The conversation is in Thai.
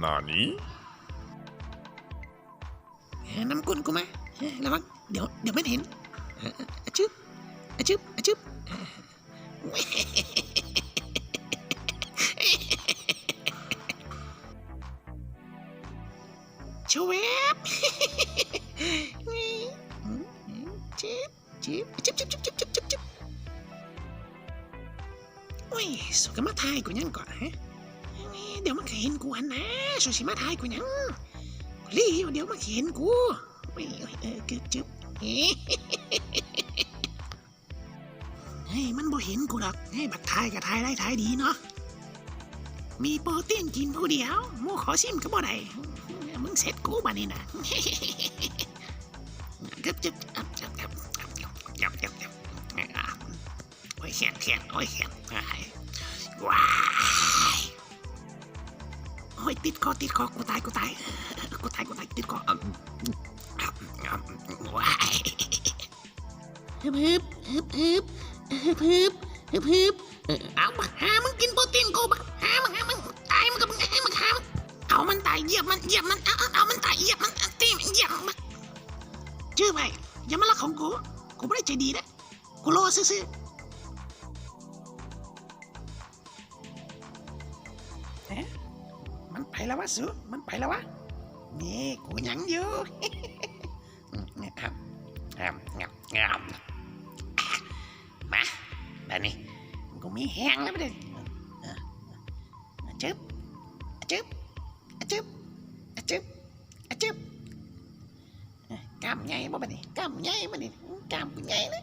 นานี้น้ำก้นกูมาระวังเดี๋ยวไม่เห็นอะชึบอะชึบอะชึบชวบชิบชิบชิบชิบชิบชิบชิบชิบชิบโอ้ยสุกมาทายกูยังก่อนฮะเดี๋ยวมันเห็นกูหันนะสุสิมาทายกูยังรีบเดี๋ยวมันเห็นกูโอ้ยเกือบจึ๊บเฮ้ยมันบ่เห็นกูหรอกให้บักทายกับทายได้ทายดีเนาะมีโปรตีนกินผู้เดียวหมูขอชิมก็บ่ได้มึงเสร็จกูบ้านี่นะเกือบจึ๊บโอ้ยแข็งโอ้ยแข็งว้ายโอ้ยติดคอกูตายติดคอว้ายฮึบเอาบักหามึงกินโปรตีนกูบักหามึงตายมึงกับมึงหามึงเอามันตายเหยียบมันเอามันตายเหยียบมันตีมันเหยียบมันชื่อไปอย่ามาลักของกูไม่ได้ใจดีนะกูรอซื่อมันไปแล้ววะสุมันไปแล้ววะนี่กูยังอยู่มาแบบนี้กูมีแห้งแล้วไม่ได้จึ๊บกล้ามใหญ่บ่แบบนี้กล้ามใหญ่บ่นี่กล้ามกูใหญ่นะ